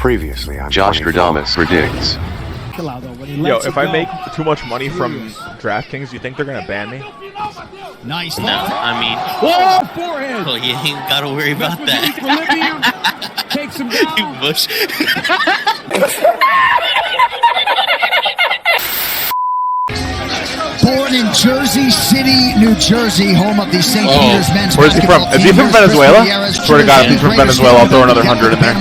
Previously on Joshstradamus predicts. Yo, if I make too much money from DraftKings, you think they're gonna ban me? Nice. No, I mean, whoa, forehead. well, you ain't gotta worry about that. Takes him down. You bush. Born in Jersey City, New Jersey, home of the St. Peter's men's Where's he from? Is he from Venezuela? Swear to God, if he's from Venezuela, I'll throw another 100 in there.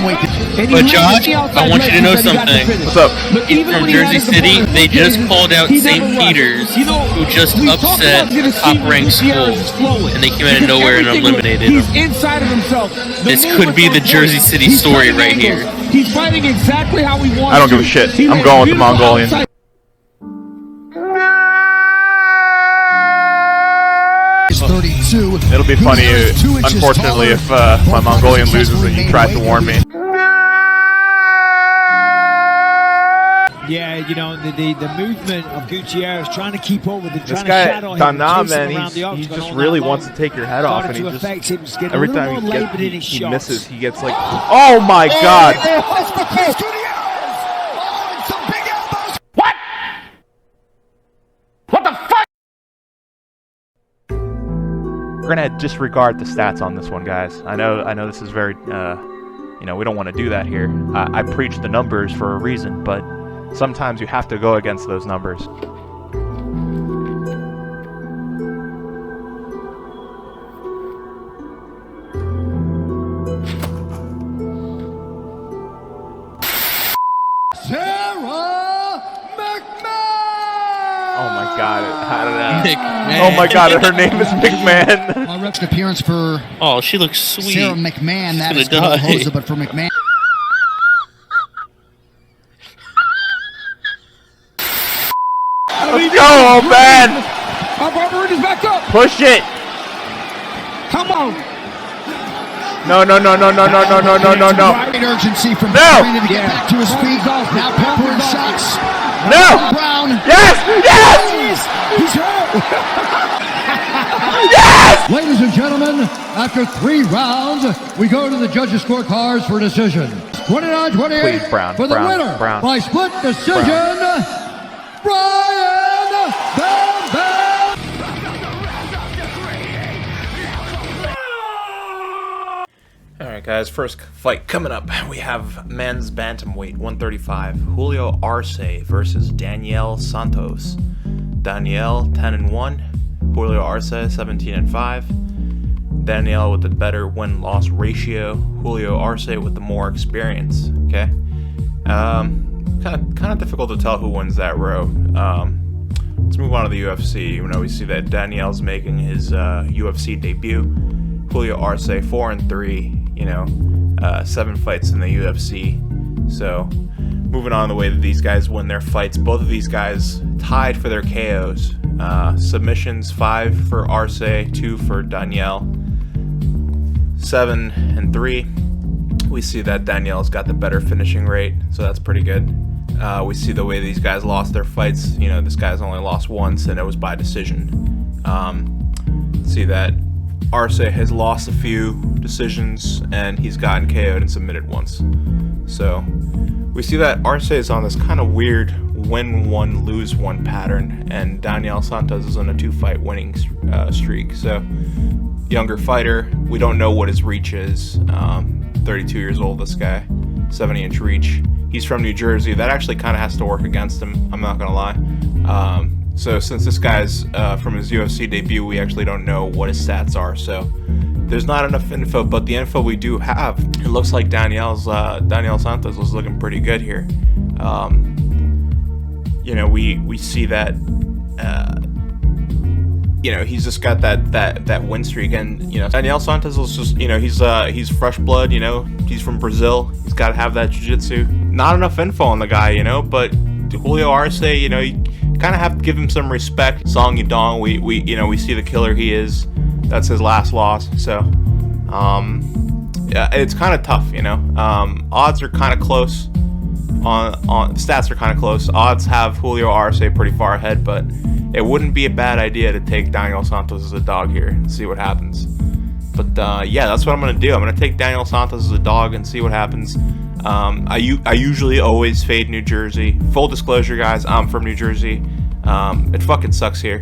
But Josh, I want you to know something. What's up? He's from Jersey City. They just called out St. Peter's, who just upset a top-ranked school, and they came out of nowhere and eliminated them. Inside of himself. This could be the Jersey City story right here. He's fighting exactly how he wants. I don't give a shit. I'm going with the Mongolian. It'll be funny, unfortunately, if my Mongolian loses and he tries to warn me. Yeah, you know, the movement of Gutierrez trying to keep up with the This guy, Dana, man, he just really wants to take your head off, and he just, every time he misses, he gets like, oh my God! What? What the fuck? We're gonna disregard the stats on this one, guys. I know this is very, you know, we don't want to do that here. I preach the numbers for a reason, but sometimes you have to go against those numbers. Oh my God! Oh my God! Her name is McMahon. Ref's appearance for Oh, she looks sweet. Sarah McMahon. That is gonna die. Rosa, but for McMahon. Let's go, old man! Robert is back up. Push it! Come on. No! Great urgency from Brandon to get back to his feet. Now peppering shots. No! Brown. Yes! Yes! He's hurt. Yes! Ladies and gentlemen, after 3 rounds, we go to the judges' scorecards for decision. 29-28 Please, Brown, for the Brown, winner Brown. by split decision, Brian Bam Bam. Alright guys, first fight coming up. We have men's bantamweight 135, Julio Arce versus Daniel Santos. Daniel 10-1, Julio Arce 17-5. Daniel with the better win-loss ratio, Julio Arce with the more experience. Okay, kind of difficult to tell who wins that row. Let's move on to the UFC. You know, we see that Daniel's making his UFC debut. Julio Arce 4-3. You know, 7 fights in the UFC. So, moving on the way that these guys win their fights, both of these guys tied for their KOs. Submissions 5 for Arce, 2 for Daniel. 7-3. We see that Daniel's got the better finishing rate, so that's pretty good. We see the way these guys lost their fights. You know, this guy's only lost once, and it was by decision. See that Arce has lost a few decisions, and he's gotten KO'd and submitted once. So we see that Arce is on this kind of weird win one, lose one pattern, and Daniel Santos is on a 2-fight winning streak. So younger fighter, we don't know what his reach is. 32 years old, this guy, 70-inch reach. He's from New Jersey. That actually kind of has to work against him, I'm not gonna lie. So since this guy's from his UFC debut, we actually don't know what his stats are. So there's not enough info, but the info we do have, it looks like Daniel Santos was looking pretty good here. You know, we see that you know, he's just got that win streak, and you know, Daniel Santos was just, you know, he's fresh blood, you know, he's from Brazil, he's got to have that jiu-jitsu. Not enough info on the guy, you know, but Julio Arce, you know, you kind of have to give him some respect. Song Yadong, we see the killer he is. That's his last loss, so yeah, it's kind of tough, you know. Odds are kind of close. On stats are kind of close. Odds have Julio Arce pretty far ahead, but it wouldn't be a bad idea to take Daniel Santos as a dog here and see what happens. But yeah, that's what I'm going to do. I'm going to take Daniel Santos as a dog and see what happens. I usually always fade New Jersey. Full disclosure, guys, I'm from New Jersey. It fucking sucks here.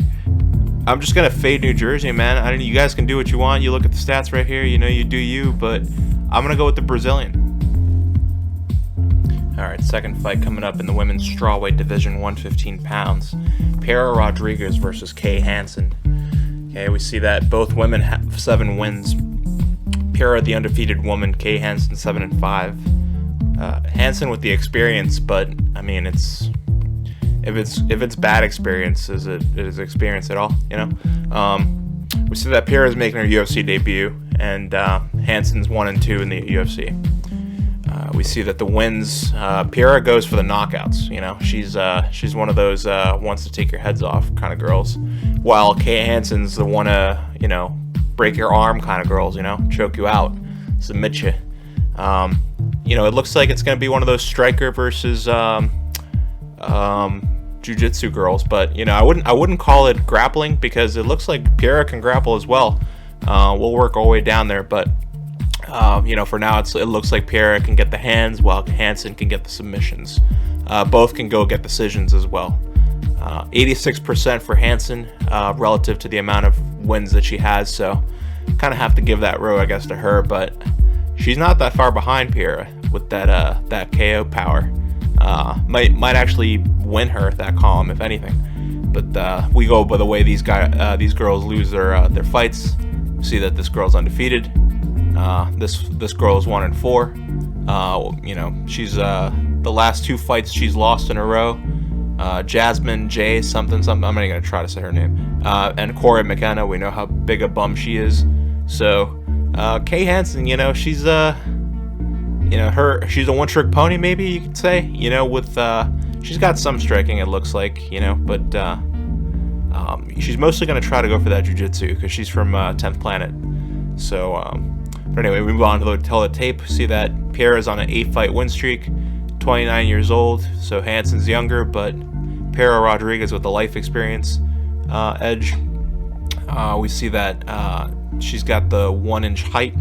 I'm just gonna fade New Jersey, man. You guys can do what you want. You look at the stats right here. You know, you do you. But I'm gonna go with the Brazilian. All right, second fight coming up in the women's strawweight division, 115 pounds. Piera Rodriguez versus Kay Hansen. Okay, we see that both women have 7 wins. Piera, the undefeated woman. Kay Hansen, 7-5. Hansen with the experience, but I mean, if it's bad experience, is it experience at all? You know, we see that Piera is making her UFC debut, and Hansen's 1-2 in the UFC. We see that the wins, Piera goes for the knockouts. You know, she's one of those wants to take your heads off kind of girls, while Kay Hansen's the one to, you know, break your arm kind of girls. You know, choke you out, submit you. You know, it looks like it's going to be one of those striker versus jiu-jitsu girls, but you know, I wouldn't call it grappling, because it looks like Piera can grapple as well. We'll work our way down there, but you know, for now it looks like Piera can get the hands while Hansen can get the submissions. Both can go get decisions as well. 86% for Hansen relative to the amount of wins that she has, so kind of have to give that row, I guess, to her, but she's not that far behind Piera with that KO power. Might actually win her that column, if anything. But we go by the way these girls lose their fights. See that this girl's undefeated. This girl is 1-4. You know, she's the last 2 fights she's lost in a row. Jasmine J something. I'm not even gonna try to say her name. And Corey McKenna. We know how big a bum she is. So Kay Hansen, you know, she's you know, she's a one-trick pony, maybe you could say. You know, with she's got some striking, it looks like, you know, but she's mostly gonna try to go for that jiu-jitsu because she's from 10th Planet. So, but anyway, we move on to the tape. See that Piera's on an 8-fight win streak, 29 years old. So Hansen's younger, but Piera Rodriguez with the life experience edge. We see that she's got the 1-inch height,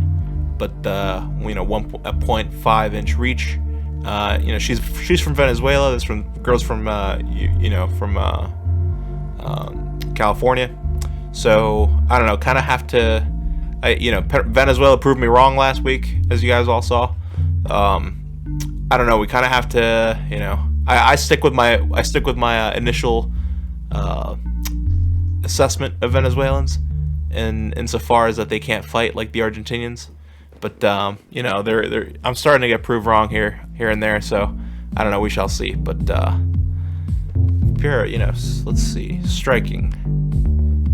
but you know, 1.5-inch reach. You know, she's from Venezuela. This girl's from you know, from California. So I don't know. Kind of have to. You know, Venezuela proved me wrong last week, as you guys all saw. I don't know. We kind of have to. You know, I stick with my initial assessment of Venezuelans, insofar as that they can't fight like the Argentinians. But you know, I'm starting to get proved wrong here and there. So I don't know. We shall see. But Piera, you know, let's see. Striking.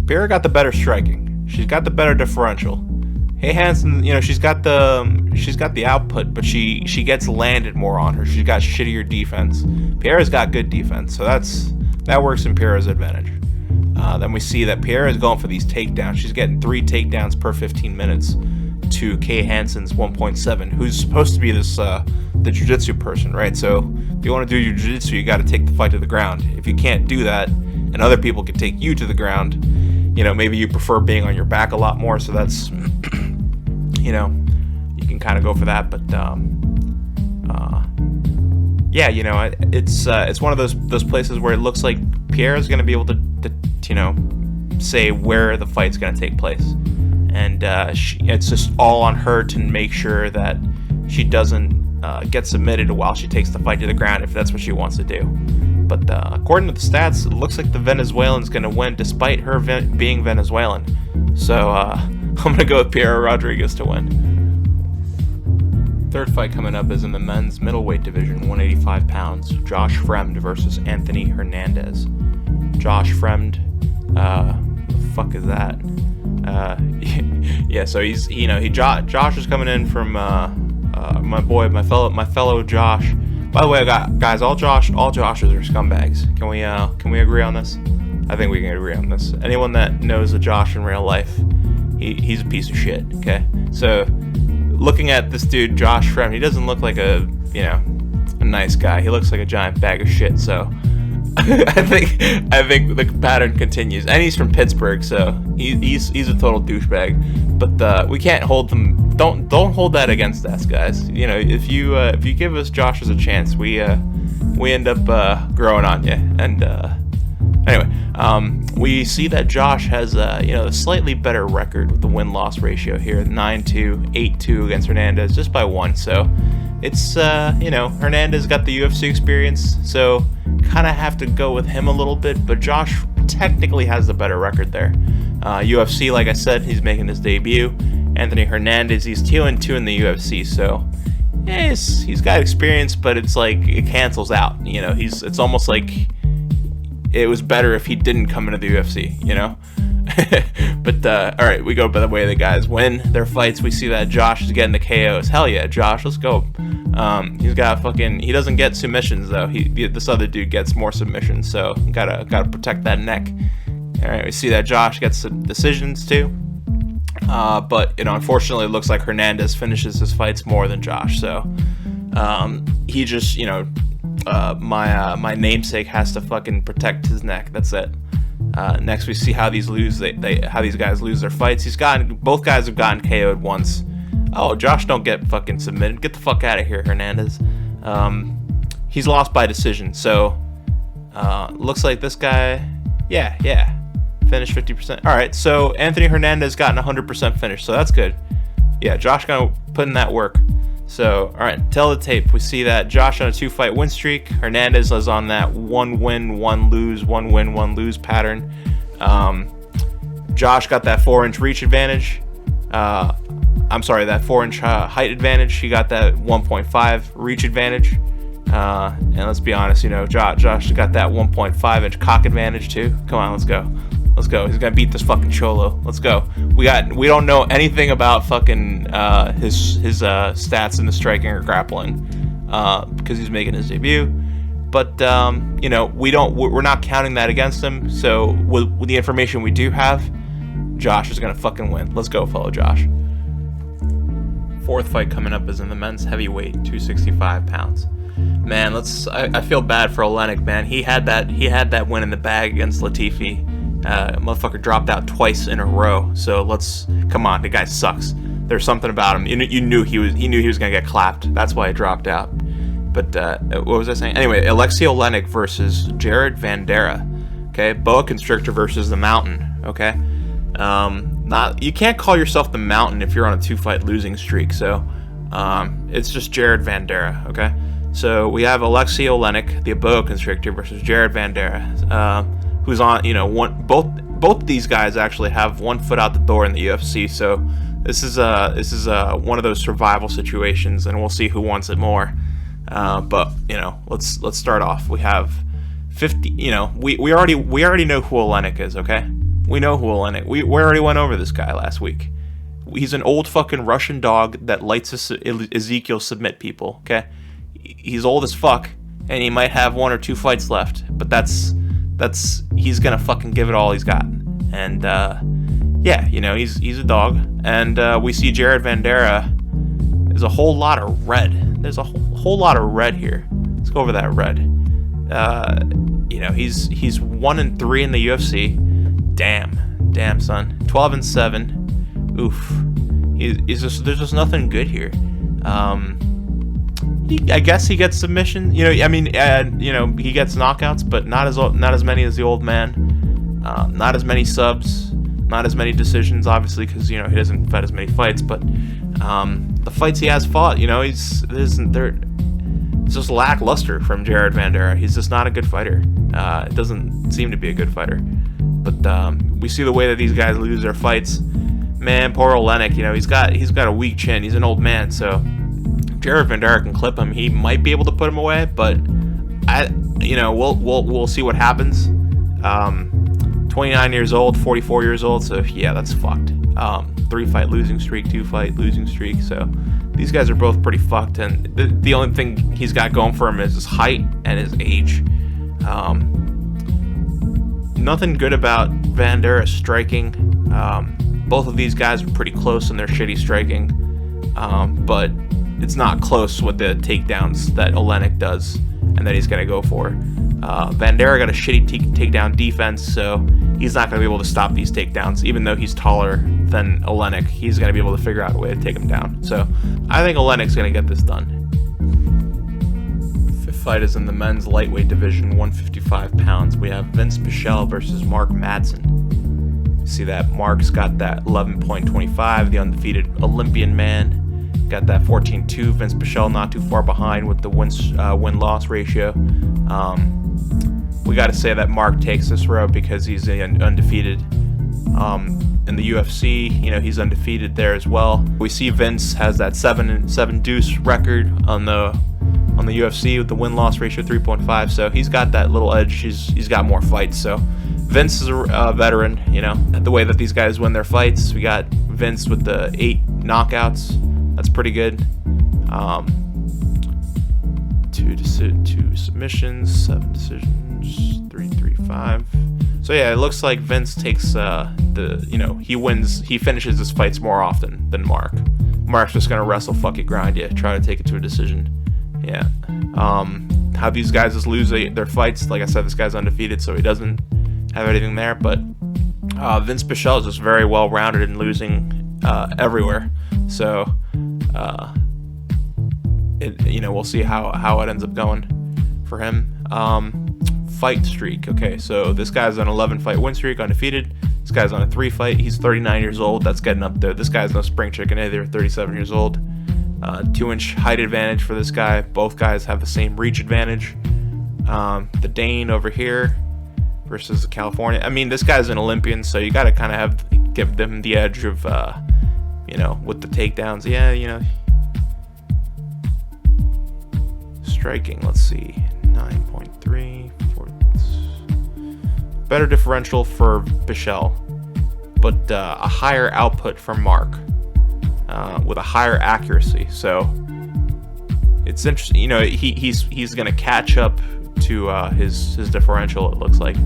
Piera got the better striking. She's got the better differential. Hey Hansen, you know, she's got the output, but she gets landed more on her. She's got shittier defense. Piera's got good defense, so that works in Piera's advantage. Then we see that Piera is going for these takedowns. She's getting 3 takedowns per 15 minutes to Kay Hansen's 1.7, who's supposed to be this the jiu-jitsu person, right? So if you want to do jiu-jitsu, you got to take the fight to the ground. If you can't do that, and other people can take you to the ground, you know, maybe you prefer being on your back a lot more, so that's, you know, you can kind of go for that. But yeah, you know, it's one of those places where it looks like Piera's going to be able to, you know, say where the fight's going to take place, and it's just all on her to make sure that she doesn't get submitted while she takes the fight to the ground, if that's what she wants to do. But according to the stats, it looks like the Venezuelan's going to win despite her being Venezuelan. So I'm going to go with Piera Rodriguez to win. Third fight coming up is in the men's middleweight division, 185 pounds. Josh Fremd versus Anthony Hernandez. Josh Fremd, what the fuck is that? Yeah, so Josh is coming in from my fellow Josh. By the way, guys, all Joshes are scumbags. Can we agree on this? I think we can agree on this. Anyone that knows a Josh in real life, he's a piece of shit. Okay, so looking at this dude, Josh Fremd, he doesn't look like a nice guy. He looks like a giant bag of shit. So I think the pattern continues, and he's from Pittsburgh, so he's a total douchebag. But we can't hold them don't hold that against us, guys. You know, if you give us Josh as a chance, we end up growing on you. And anyway, we see that Josh has a slightly better record with the win-loss ratio here, 9-2, 8-2 against Hernandez, just by 1. So it's Hernandez got the UFC experience, so kind of have to go with him a little bit. But Josh technically has the better record there. UFC, like I said, he's making his debut. Anthony Hernandez, he's 2-2 in the UFC, so yeah, he's got experience, but it's like it cancels out. You know, it's almost like it was better if he didn't come into the UFC, you know? But all right, we go by the way the guys win their fights. We see that Josh is getting the KOs. Hell yeah, Josh, let's go. He doesn't get submissions though. This other dude gets more submissions, so gotta protect that neck. All right, we see that Josh gets some decisions too. But unfortunately, it looks like Hernandez finishes his fights more than Josh. So he just, my namesake has to fucking protect his neck. That's it. Next, we see how these guys lose their fights. Both guys have gotten KO'd once. Oh, Josh, don't get fucking submitted. Get the fuck out of here, Hernandez. He's lost by decision. So looks like this guy, yeah. Finished 50%. All right, so Anthony Hernandez gotten 100% finish, so that's good. Yeah, Josh gonna put in that work. So, all right, tell the tape. We see that Josh on a 2-fight win streak. Hernandez is on that 1 win, 1 lose, 1 win, 1 lose pattern. Josh got that 4-inch reach advantage. That 4-inch height advantage. He got that 1.5 reach advantage. And let's be honest, Josh got that 1.5-inch cock advantage too. Come on, let's go. Let's go. He's gonna beat this fucking Cholo. Let's go. We don't know anything about fucking his stats in the striking or grappling because he's making his debut. But we're not counting that against him. So with the information we do have, Josh is gonna fucking win. Let's go, fellow Josh. Fourth fight coming up is in the men's heavyweight, 265 pounds. Man, I feel bad for Olenek, man. He had that win in the bag against Latifi. Motherfucker dropped out twice in a row. So come on, the guy sucks. There's something about him. He knew he was gonna get clapped. That's why he dropped out. But what was I saying? Anyway, Alexei Olenek versus Jared Vanderaa. Okay, boa constrictor versus the Mountain. Okay, you can't call yourself the Mountain if you're on a 2-fight losing streak. So it's just Jared Vanderaa. Okay, so we have Alexei Olenek, the boa constrictor, versus Jared Vanderaa. Who's on, both these guys actually have 1 foot out the door in the UFC, so this is one of those survival situations, and we'll see who wants it more. But let's start off. We have 50. We already know who Olenek is. Okay, we know who Olenek. We already went over this guy last week. He's an old fucking Russian dog that likes to Ezekiel submit people. Okay, he's old as fuck, and he might have 1 or 2 fights left, but he's gonna fucking give it all he's got. And he's a dog. And we see Jared Vanderaa. There's a whole lot of red. There's a whole lot of red here. Let's go over that red. He's 1-3 in the UFC. Damn, son. 12-7. Oof. There's just nothing good here. I guess he gets submission. He gets knockouts, but not as many as the old man. Not as many subs, not as many decisions, obviously, because he doesn't fight as many fights. But the fights he has fought, it's just lackluster from Jared Vanderaa. He's just not a good fighter. It doesn't seem to be a good fighter. But we see the way that these guys lose their fights. Man, poor Olenek. He's got a weak chin. He's an old man, so Jared Vanderaa can clip him. He might be able to put him away, but we'll see what happens. 29 years old, 44 years old, so yeah, that's fucked. 3-fight losing streak, 2-fight losing streak, so these guys are both pretty fucked, and the only thing he's got going for him is his height and his age. Nothing good about Vanderaa striking. Both of these guys are pretty close in their shitty striking, but it's not close with the takedowns that Olenek does and that he's going to go for. Vanderaa got a shitty takedown defense, so he's not going to be able to stop these takedowns, even though he's taller than Olenek. He's going to be able to figure out a way to take him down. So I think Olenek's going to get this done. Fifth fight is in the men's lightweight division, 155 pounds. We have Vince Pichel versus Mark Madsen. See that Mark's got that 11.25, the undefeated Olympian man. Got that 14-2. Vince Pichel not too far behind with the win-loss ratio. We got to say that Mark takes this road because he's undefeated. In the UFC, he's undefeated there as well. We see Vince has that 7 deuce record on the UFC with the win-loss ratio 3.5. So he's got that little edge. He's got more fights. So Vince is a veteran. The way that these guys win their fights. We got Vince with the 8 knockouts. That's pretty good. 2 submissions, 7 decisions, 3-3-5. So yeah, it looks like Vince takes he finishes his fights more often than Mark. Mark's just gonna wrestle, fuck it, grind you, try to take it to a decision. Yeah. How these guys just lose their fights, like I said, this guy's undefeated, so he doesn't have anything there. But Vince Pichel is just very well rounded in losing everywhere. So we'll see how it ends up going for him. Fight streak. Okay, so this guy's on an 11 fight win streak, undefeated. This guy's on a 3 fight. He's 39 years old. That's getting up there. This guy's no spring chicken either. 37 years old. 2-inch height advantage for this guy. Both guys have the same reach advantage. The Dane over here versus the California. I mean, this guy's an Olympian, so you got to kind of give them the edge of with the takedowns. Yeah, striking. Let's see, 9.3. Better differential for Pichel, but a higher output for Mark with a higher accuracy. So it's interesting. He's going to catch up to his differential, it looks like.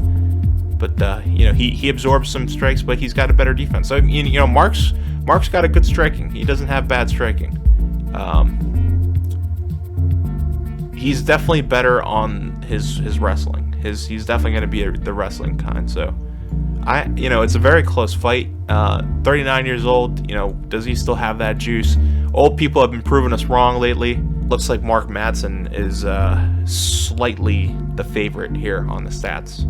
But he absorbs some strikes, but he's got a better defense. So Mark's got a good striking. He doesn't have bad striking. He's definitely better on his wrestling. He's definitely going to be the wrestling kind. So it's a very close fight. 39 years old. Does he still have that juice? Old people have been proving us wrong lately. Looks like Mark Madsen is slightly the favorite here on the stats.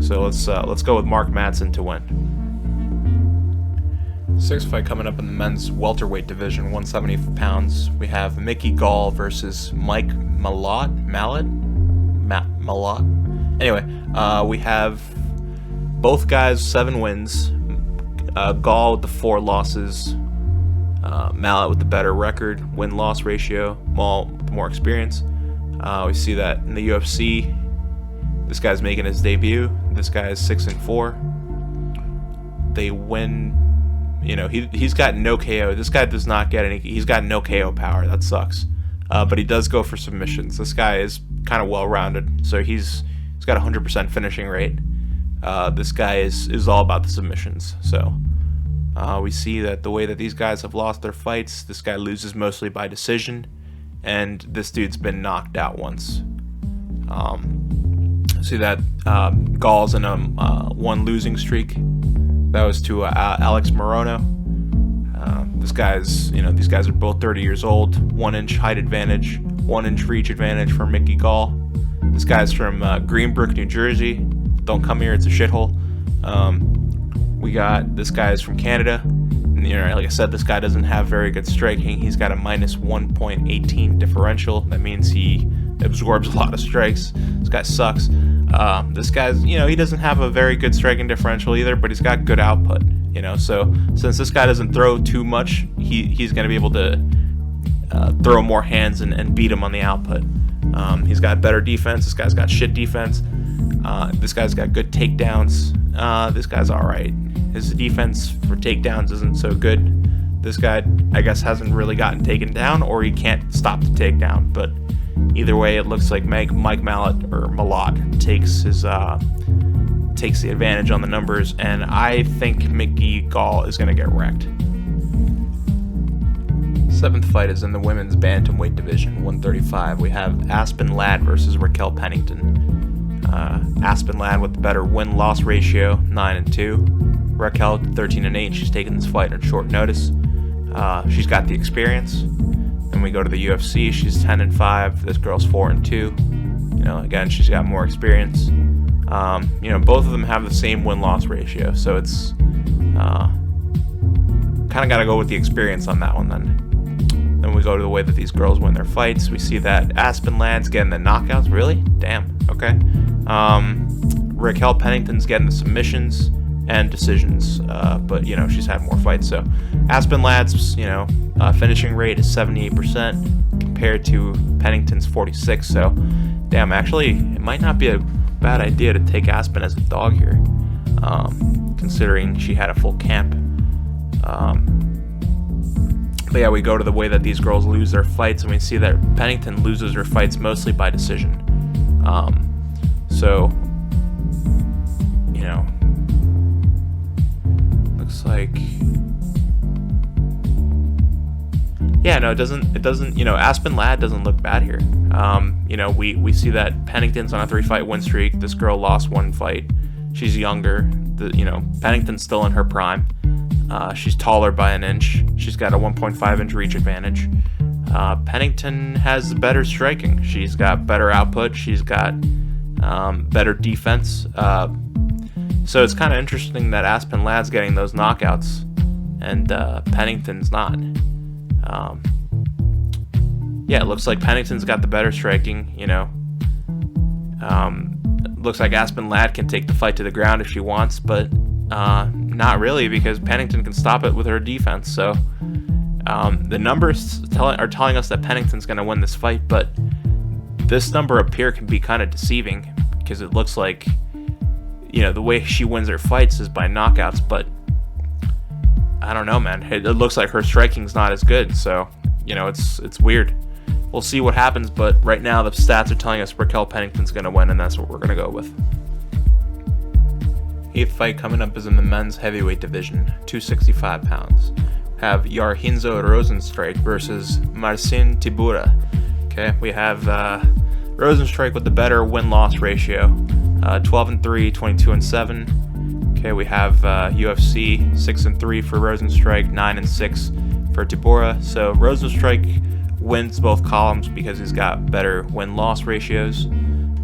So let's go with Mark Madsen to win. Sixth fight coming up in the men's welterweight division, 170 pounds. We have Mickey Gall versus Mike Malott. Anyway, we have both guys 7 wins. Gall with the 4 losses. Malott with the better record, win-loss ratio, with more experience. We see that in the UFC. This guy's making his debut. This guy is 6-4. They win. He's got no KO. This guy does not get any. He's got no KO power. That sucks. But he does go for submissions. This guy is kind of well-rounded. So he's got a 100% finishing rate. This guy is all about the submissions. So we see that the way that these guys have lost their fights, this guy loses mostly by decision, and this dude's been knocked out once. See that Gall's in a 1 losing streak. That was to Alex Morono. These guys are both 30 years old. 1-inch height advantage, 1-inch reach advantage for Mickey Gall. This guy's from Greenbrook, New Jersey. Don't come here; it's a shithole. We got this guy's from Canada. Like I said, this guy doesn't have very good striking. He's got a minus 1.18 differential. That means he absorbs a lot of strikes. This guy sucks. This guy's, he doesn't have a very good striking differential either, but he's got good output. So since this guy doesn't throw too much, he's going to be able to throw more hands and beat him on the output. He's got better defense. This guy's got shit defense. This guy's got good takedowns. This guy's all right. His defense for takedowns isn't so good. This guy, I guess, hasn't really gotten taken down, or he can't stop the takedown. But either way, it looks like Mike Malott takes the advantage on the numbers, and I think Mickey Gall is going to get wrecked. 7th fight is in the women's bantamweight division, 135. We have Aspen Ladd versus Raquel Pennington. Aspen Ladd with the better win-loss ratio, 9-2. Raquel 13-8. She's taking this fight on short notice. She's got the experience. Then we go to the UFC. She's 10-5. This girl's 4-2. Again, she's got more experience. Both of them have the same win-loss ratio, so it's kind of got to go with the experience on that one then. Then we go to the way that these girls win their fights. We see that Aspen Ladd's getting the knockouts. Really? Damn. Okay. Raquel Pennington's getting the submissions and decisions, but she's had more fights. So Aspen Ladd's finishing rate is 78% compared to Pennington's 46%. So damn, actually it might not be a bad idea to take Aspen as a dog here, considering she had a full camp. But yeah, we go to the way that these girls lose their fights, and we see that Pennington loses her fights mostly by decision. So looks like, yeah, no, it doesn't, Aspen Ladd doesn't look bad here. We see that Pennington's on a 3-fight win streak. This girl lost 1 fight. She's younger. Pennington's still in her prime. She's taller by an inch. She's got a 1.5-inch reach advantage. Pennington has better striking. She's got better output. She's got better defense. So it's kind of interesting that Aspen Ladd's getting those knockouts and Pennington's not. Yeah, it looks like Pennington's got the better striking. Looks like Aspen Ladd can take the fight to the ground if she wants, but not really, because Pennington can stop it with her defense. So the numbers are telling us that Pennington's going to win this fight, but this number up here can be kind of deceiving, because it looks like the way she wins her fights is by knockouts, but I don't know, man. It looks like her striking's not as good, so it's weird. We'll see what happens, but right now the stats are telling us Raquel Pennington's going to win, and that's what we're going to go with. 8th fight coming up is in the men's heavyweight division, 265 pounds. Have Yarhinzo Rozenstruik versus Marcin Tybura. Okay, we have Rozenstruik with the better win-loss ratio, 12-3, 22-7. Okay, we have UFC 6-3 for Rozenstruik, 9-6 for Tybura. So Rozenstruik wins both columns because he's got better win-loss ratios.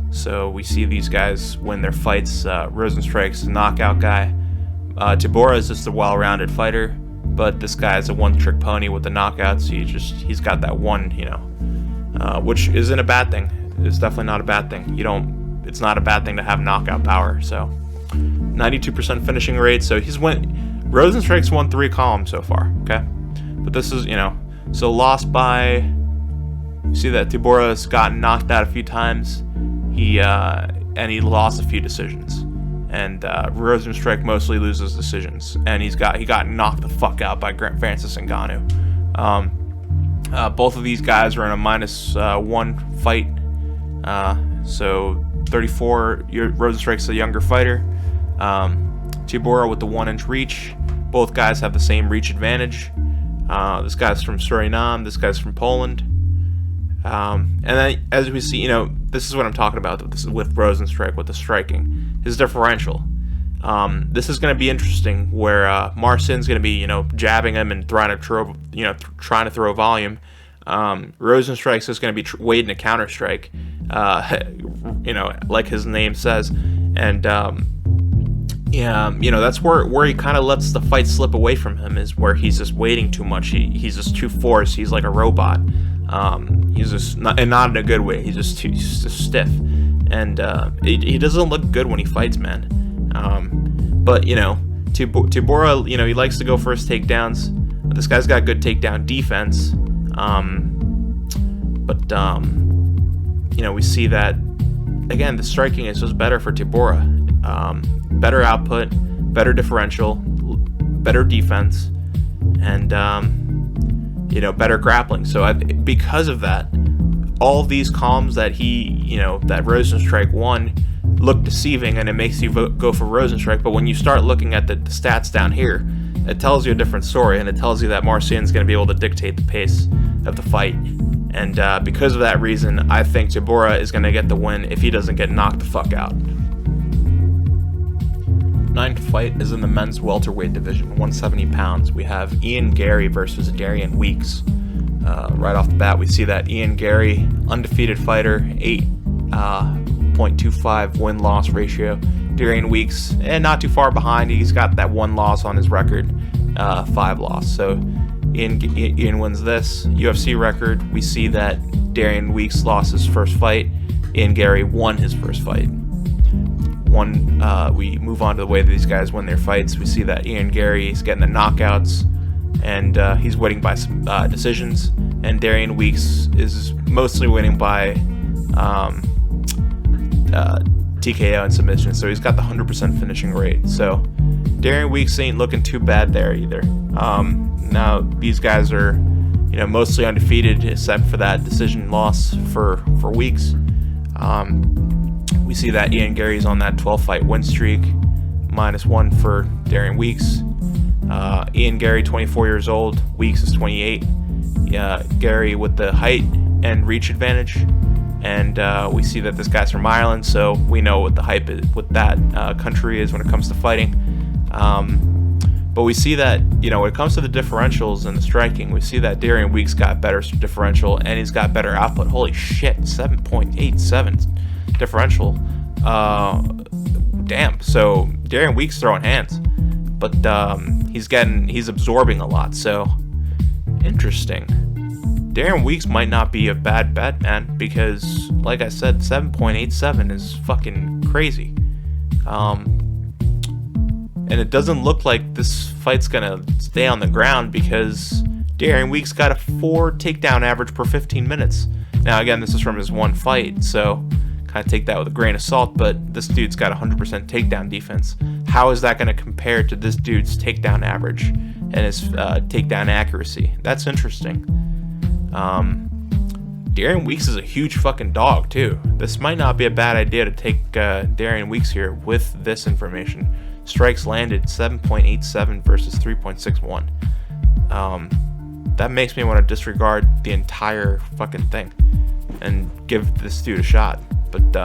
So we see these guys win their fights. Rozenstruik's a knockout guy. Tybura is just a well-rounded fighter, but this guy's a one-trick pony with the knockouts. He's got that one, which isn't a bad thing. It's definitely not a bad thing. It's not a bad thing to have knockout power. So 92% finishing rate. So Rozenstruik's won 3 columns so far. Okay, but this is so lost by. You see that Tybura's gotten knocked out a few times. He lost a few decisions, and Rozenstruik mostly loses decisions, and he got knocked the fuck out by Francis Ngannou. Both of these guys are in a -1 fight, so 34. Rozenstruik's a younger fighter. Tybura with the 1-inch reach. Both guys have the same reach advantage. This guy's from Suriname. This guy's from Poland. And then, as we see, this is what I'm talking about with Rozenstruik, with the striking, his differential. This is going to be interesting, where Marcin's going to be, jabbing him and trying to throw volume. Rozenstruik's just going to be waiting to counter strike, like his name says, and that's where he kind of lets the fight slip away from him, is where he's just waiting too much. He's just too forced. He's like a robot. He's just not in a good way. He's just stiff, and he doesn't look good when he fights, man. But Tybura, he likes to go for his takedowns. This guy's got good takedown defense. We see that again. The striking is just better for Tybura. Better output, better differential, better defense, and better grappling. So because of that, all these columns that that Rozenstruik won look deceiving, and it makes you go for Rozenstruik. But when you start looking at the stats down here, it tells you a different story, and it tells you that Marcin's going to be able to dictate the pace of the fight. And because of that reason, I think Tybura is going to get the win if he doesn't get knocked the fuck out. Ninth fight is in the men's welterweight division, 170 pounds. We have Ian Gary versus Darian Weeks. Right off the bat, we see that Ian Gary, undefeated fighter, 8.25 win-loss ratio. Darian Weeks, not too far behind. He's got that 1 loss on his record, 5 loss. So Ian wins this. UFC record, we see that Darian Weeks lost his first fight. Ian Gary won his first fight. We move on to the way that these guys win their fights. We see that Ian Gary is getting the knockouts, and he's winning by some decisions. And Darian Weeks is mostly winning by TKO and submission. So he's got the 100% finishing rate. So Darian Weeks ain't looking too bad there either. Now these guys are, mostly undefeated except for that decision loss for Weeks. We see that Ian Gary's on that 12-fight win streak, -1 for Darian Weeks. Ian Gary, 24 years old. Weeks is 28. Gary with the height and reach advantage. And we see that this guy's from Ireland, so we know what the hype is, what that country is when it comes to fighting. But we see that, when it comes to the differentials and the striking, we see that Darian Weeks got better differential, and he's got better output. Holy shit, 7.87 differential. Damn. So Darian Weeks throwing hands, but he's absorbing a lot. So interesting. Darian Weeks might not be a bad bet, man, because like I said, 7.87 is fucking crazy. And it doesn't look like this fight's gonna stay on the ground because Darian Weeks got a 4 takedown average per 15 minutes. Now again, this is from his one fight, so kind of take that with a grain of salt, but this dude's got 100% takedown defense. How is that going to compare to this dude's takedown average and his takedown accuracy? That's interesting. Darian Weeks is a huge fucking dog too. This might not be a bad idea to take Darian Weeks here with this information. Strikes landed 7.87 versus 3.61. That makes me want to disregard the entire fucking thing and give this dude a shot. But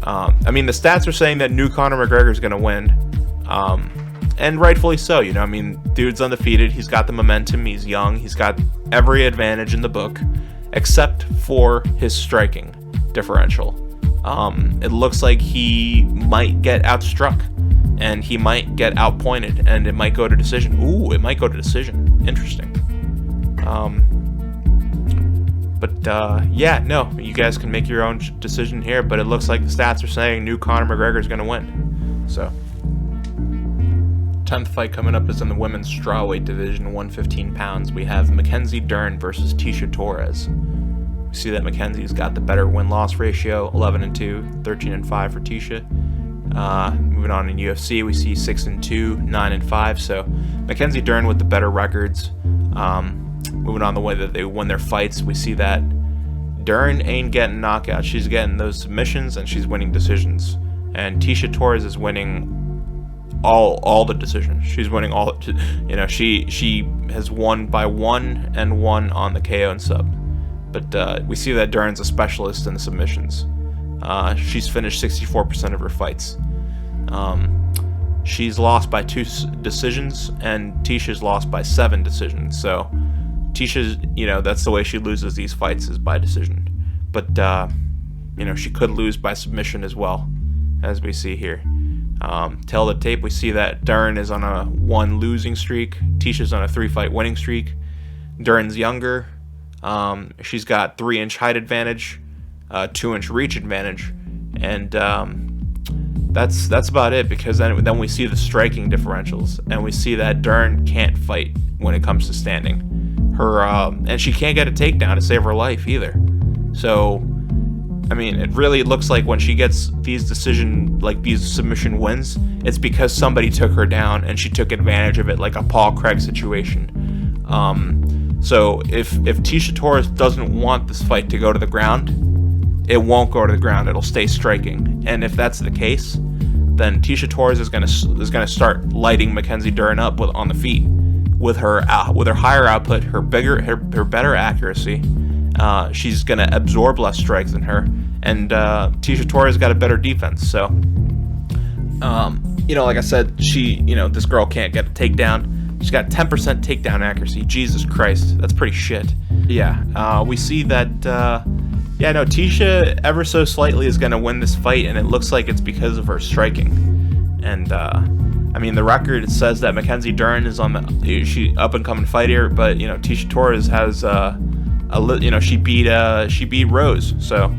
I mean, the stats are saying that new Conor McGregor is going to win, and rightfully so. Dude's undefeated. He's got the momentum. He's young. He's got every advantage in the book, except for his striking differential. It looks like he might get outstruck, and he might get outpointed, and it might go to decision. Ooh, it might go to decision. Interesting. Yeah, no, you guys can make your own decision here, but it looks like the stats are saying new Conor McGregor is going to win. So, 10th fight coming up is in the women's strawweight division, 115 pounds. We have Mackenzie Dern versus Tecia Torres. We see that Mackenzie's got the better win-loss ratio, 11-2, 13-5 for Tecia. Moving on in UFC, we see 6-2, 9-5. So, Mackenzie Dern with the better records. Moving on the way that they win their fights, we see that Dern ain't getting knockouts. She's getting those submissions, and she's winning decisions. And Tecia Torres is winning all the decisions. She's winning all. She has won by 1 and 1 on the KO and sub. But we see that Dern's a specialist in the submissions. She's finished 64% of her fights. She's lost by 2 decisions, and Ticia's lost by 7 decisions. So Ticia's, that's the way she loses these fights, is by decision. But, she could lose by submission as well, as we see here. Tail of the tape, we see that Dern is on a 1 losing streak. Ticia's on a 3-fight winning streak. Dern's younger. She's got 3-inch height advantage, 2-inch reach advantage, and that's about it, because then we see the striking differentials, and we see that Dern can't fight when it comes to standing. And she can't get a takedown to save her life either. So, it really looks like when she gets these submission wins, it's because somebody took her down and she took advantage of it, like a Paul Craig situation. So if Tecia Torres doesn't want this fight to go to the ground, it won't go to the ground. It'll stay striking. And if that's the case, then Tecia Torres is gonna start lighting Mackenzie Dern up on the feet with her higher output, her better accuracy. She's gonna absorb less strikes than her, and Tecia Torres got a better defense. So like I said, this girl can't get a takedown. She's got 10% takedown accuracy. Jesus Christ, that's pretty shit. Yeah, we see that, Tisha ever so slightly is going to win this fight, and it looks like it's because of her striking. And, the record says that Mackenzie Dern is she up-and-coming fighter, but, Tisha Torres has, she beat Rose. So,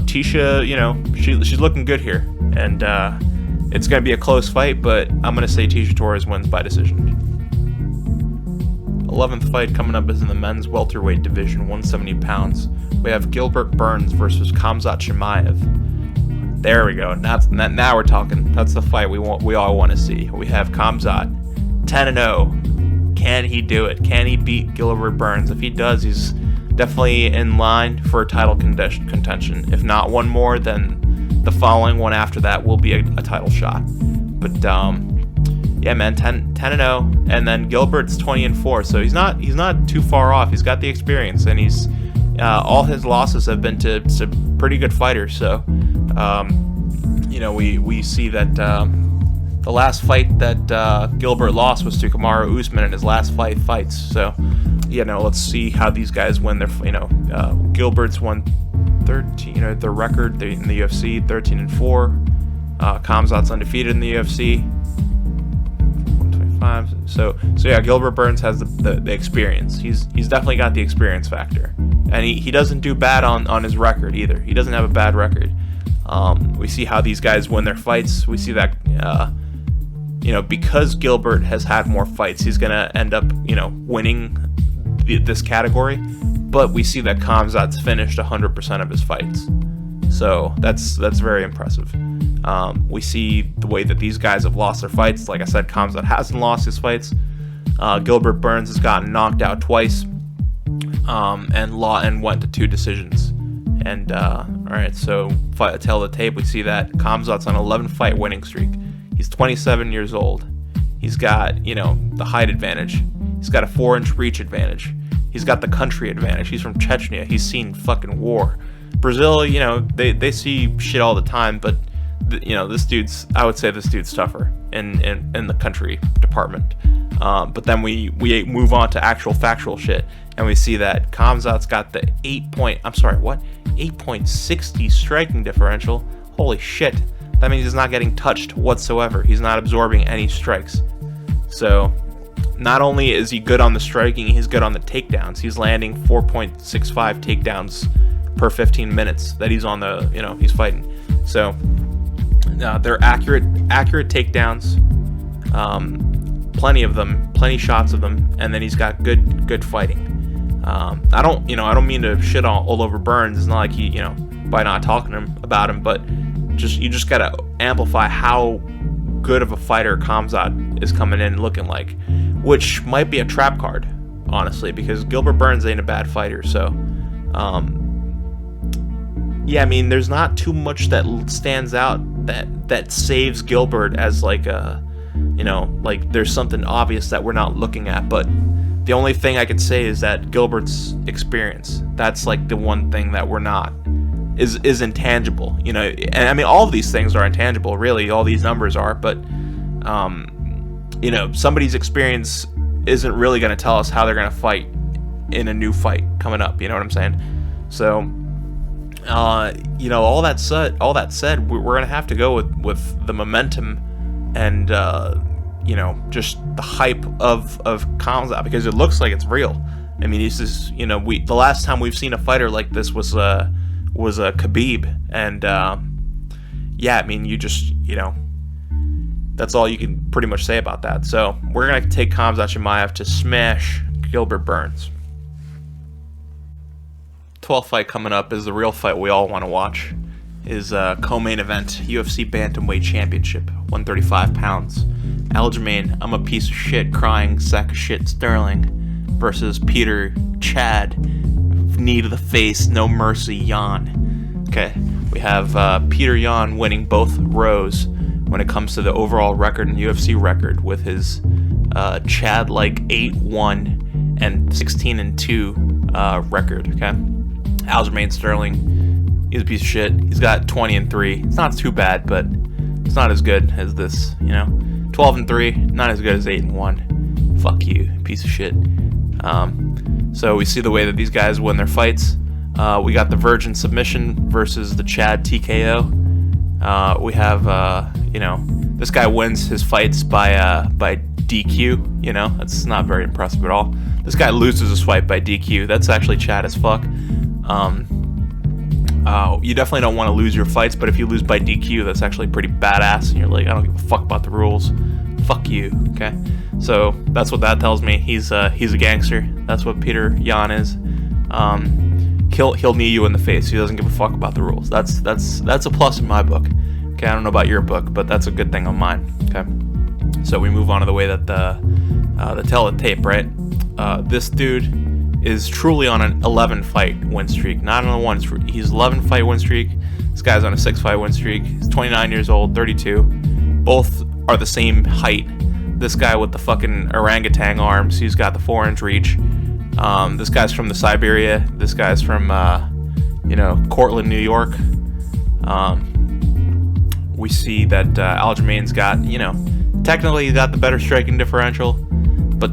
Tisha, she's looking good here. And, it's going to be a close fight, but I'm going to say Tisha Torres wins by decision. 11th fight coming up is in the men's welterweight division, 170 pounds. We have Gilbert Burns versus Khamzat Chimaev. There we go. Now we're talking. That's the fight we all want to see. We have Khamzat 10-0. Can he do it? Can he beat Gilbert Burns? If he does, he's definitely in line for a title contention. If not one more, then the following one after that will be a title shot. But yeah, man, 10-0, and then Gilbert's 20-4, so he's not too far off. He's got the experience, and he's all his losses have been to pretty good fighters. So we see that the last fight that Gilbert lost was to Kamaru Usman in his last 5 fights. So let's see how these guys win their. Gilbert's won 13. The record in the UFC 13-4. Khamzat's undefeated in the UFC. 125. So yeah, Gilbert Burns has the experience. He's definitely got the experience factor, and he doesn't do bad on his record either. He doesn't have a bad record. We see how these guys win their fights. We see that because Gilbert has had more fights, he's gonna end up winning this category. But we see that Khamzat's finished 100% of his fights, so that's very impressive. We see the way that these guys have lost their fights. Like I said, Khamzat hasn't lost his fights. Gilbert Burns has gotten knocked out twice, and went to 2 decisions. And all right, so tell the tape. We see that Khamzat's on an 11-fight winning streak. He's 27 years old. He's got the height advantage. He's got a 4-inch reach advantage. He's got the country advantage. He's from Chechnya. He's seen fucking war. Brazil, they see shit all the time, but I would say this dude's tougher in the country department. But then we move on to actual factual shit, and we see that Khamzat's got the 8.60 striking differential. Holy shit. That means he's not getting touched whatsoever. He's not absorbing any strikes. So not only is he good on the striking, he's good on the takedowns. He's landing 4.65 takedowns per 15 minutes that he's on the, he's fighting. So they're accurate takedowns, plenty of them, plenty shots of them, and then he's got good fighting. I don't mean to shit all over Burns. It's not like he, by not talking to him about him, but you just gotta amplify how good of a fighter Khamzat is coming in looking like, which might be a trap card, honestly, because Gilbert Burns ain't a bad fighter. So, there's not too much that stands out that saves Gilbert as like a, there's something obvious that we're not looking at. But the only thing I could say is that Gilbert's experience, that's like the one thing that we're not, is intangible, and all of these things are intangible, really, all these numbers are, but somebody's experience isn't really going to tell us how they're going to fight in a new fight coming up, you know what I'm saying? So all that said, we're going to have to go with the momentum and just the hype of Khamzat, because it looks like it's real. This is, the last time we've seen a fighter like this was Khabib, and that's all you can pretty much say about that. So we're gonna take Khamzat Chimaev to smash Gilbert Burns. 12th fight coming up is the real fight we all want to watch. Is co-main event, UFC Bantamweight Championship, 135 pounds. Aljamain, I'm a piece of shit, crying sack of shit Sterling versus Peter Chad, knee to the face, no mercy, Yan. Okay, we have Peter Yan winning both rows when it comes to the overall record and UFC record, with his Chad-like 8-1 and 16-2 record. Okay, Aljamain Sterling, he's a piece of shit. He's got 20-3. It's not too bad, but it's not as good as this, 12-3, not as good as 8-1. Fuck you, piece of shit. So we see the way that these guys win their fights. We got the Virgin Submission versus the Chad TKO. We have, this guy wins his fights by DQ. That's not very impressive at all. This guy loses his fight by DQ. That's actually Chad as fuck. You definitely don't want to lose your fights, but if you lose by DQ, that's actually pretty badass. And you're like, I don't give a fuck about the rules. Fuck you, okay? So that's what that tells me. He's a gangster. That's what Peter Yan is. He'll knee you in the face. He doesn't give a fuck about the rules. That's a plus in my book. Okay, I don't know about your book, but that's a good thing on mine. Okay, so we move on to the way that the tape, right? This dude is truly on an 11-fight win streak, not on a 1 streak. He's 11-fight win streak. This guy's on a 6-fight win streak. He's 29 years old, 32. Both are the same height. This guy with the fucking orangutan arms, he's got the 4-inch reach. This guy's from the Siberia. This guy's from, Cortland, New York. We see that Aljamain's got, technically he's got the better striking differential, but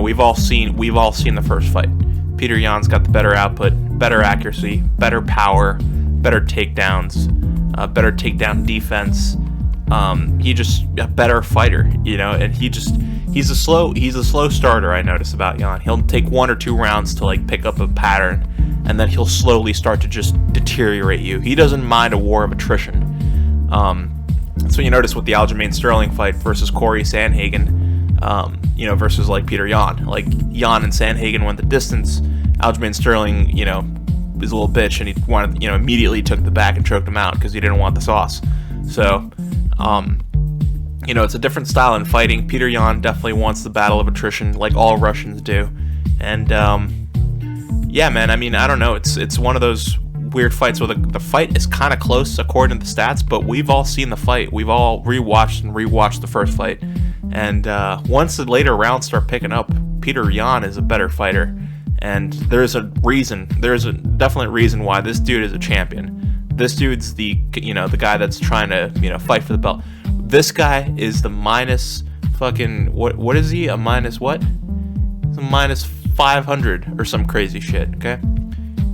we've all seen the first fight. Peter Yan's got the better output, better accuracy, better power, better takedowns, better takedown defense. He just a better fighter, and he's a slow starter. I notice about Yan. He'll take 1 or 2 rounds to like pick up a pattern, and then he'll slowly start to just deteriorate you. He doesn't mind a war of attrition. So you notice with the Aljamain Sterling fight versus Corey Sandhagen, versus like Peter Yan. Like Yan and Sandhagen went the distance. Aljamain Sterling, was a little bitch, and he wanted, immediately took the back and choked him out because he didn't want the sauce. So, it's a different style in fighting. Peter Yan definitely wants the battle of attrition, like all Russians do. And yeah, man. I mean, I don't know. It's one of those weird fights where the fight is kind of close according to the stats, but we've all seen the fight. We've all rewatched the first fight. And once the later rounds start picking up, Peter Yan is a better fighter. And there's a definite reason why this dude is a champion. This dude's the guy that's trying to, fight for the belt. This guy is the minus fucking, what is he? A minus what? He's a minus 500 or some crazy shit, okay?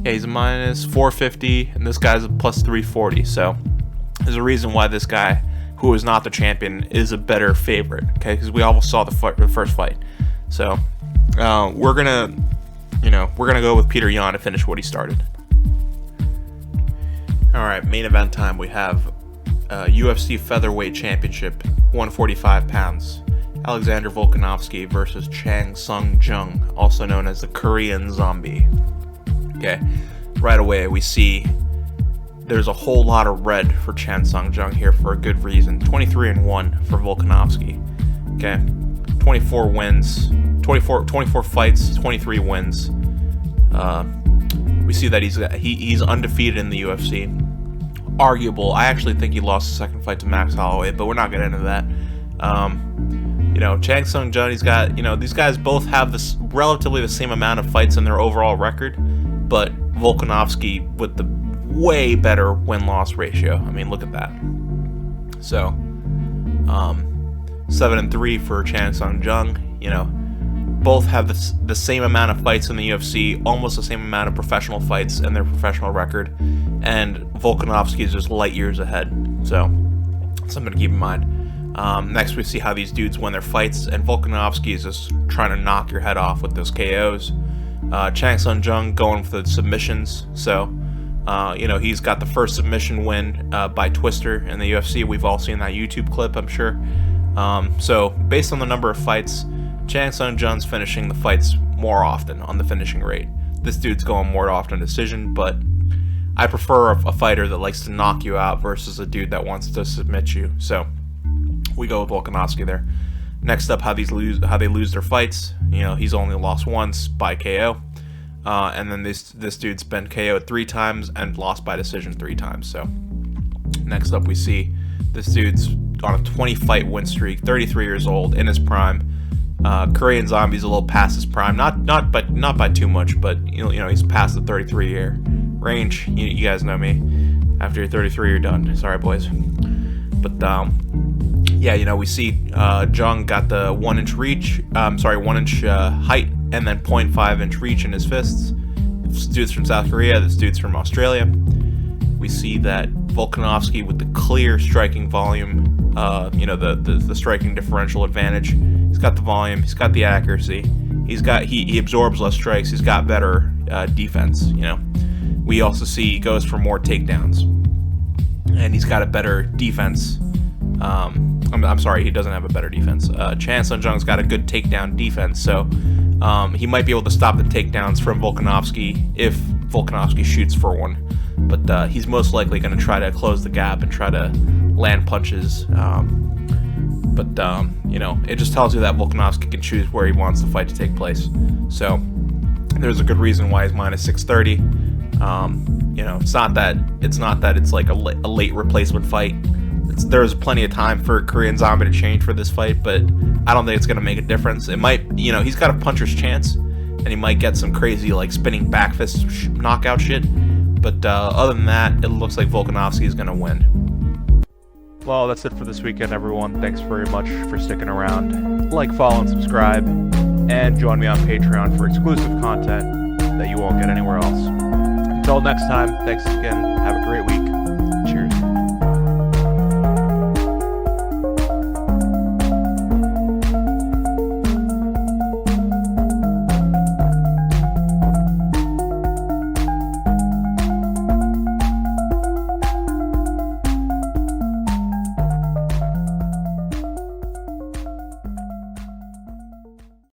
Yeah, he's a minus 450, and this guy's a plus 340. So there's a reason why this guy, who is not the champion, is a better favorite, okay? Because we all saw the first fight. So we're gonna go with Peter Yan to finish what he started. All right, main event time. We have UFC Featherweight Championship, 145 pounds. Alexander Volkanovski versus Chang Sung Jung, also known as the Korean Zombie. Okay, right away we see there's a whole lot of red for Chang Sung Jung here for a good reason. 23-1 for Volkanovski. Okay, 24 wins, 24 fights, 23 wins. We see that he's undefeated in the UFC. Arguable. I actually think he lost the second fight to Max Holloway, but we're not getting into that. Chang Sung Jung, he's got, these guys both have this relatively the same amount of fights in their overall record, but Volkanovski with the way better win-loss ratio. I mean, look at that. So, 7-3 for Chang Sung Jung. Both have the same amount of fights in the UFC, almost the same amount of professional fights in their professional record, and Volkanovski is just light years ahead. So, something to keep in mind. Next, we see how these dudes win their fights, and Volkanovski is just trying to knock your head off with those KOs. Chang Sung Jung going for the submissions. So, he's got the first submission win by Twister in the UFC. We've all seen that YouTube clip, I'm sure. So, based on the number of fights, Chang Sung Jung's finishing the fights more often on the finishing rate. This dude's going more often decision, but I prefer a fighter that likes to knock you out versus a dude that wants to submit you. So we go with Volkanovski there. Next up, how they lose their fights. He's only lost once by KO, and then this dude's been KO'd 3 times and lost by decision 3 times. So next up, we see this dude's on a 20-fight win streak, 33 years old, in his prime. Korean Zombie's a little past his prime, not by too much, but he's past the 33-year range. You guys know me. After you're 33, you're done. Sorry, boys. But yeah, you know, we see Jung got the 1 inch reach, 1 inch height, and then 0.5 inch reach in his fists. This dude's from South Korea, this dude's from Australia. We see that Volkanovski with the clear striking volume, you know, the striking differential advantage. He's got the volume, he's got the accuracy, he absorbs less strikes, he's got better defense, you know. We also see he goes for more takedowns, and he's got a better defense. I'm sorry, he doesn't have a better defense. Chan Sung-jung's got a good takedown defense, so he might be able to stop the takedowns from Volkanovski if Volkanovski shoots for one. But he's most likely going to try to close the gap and try to land punches. You know, it just tells you that Volkanovski can choose where he wants the fight to take place. So there's a good reason why he's minus 630. You know, it's not that it's like a late replacement fight. There's plenty of time for Korean Zombie to change for this fight, but I don't think it's going to make a difference. It might, you know, he's got a puncher's chance, and he might get some crazy, like, spinning back fist knockout shit. But other than that, it looks like Volkanovski is going to win. Well, that's it for this weekend, everyone. Thanks very much for sticking around. Like, follow, and subscribe. And join me on Patreon for exclusive content that you won't get anywhere else. Until next time, thanks again. Have a great week.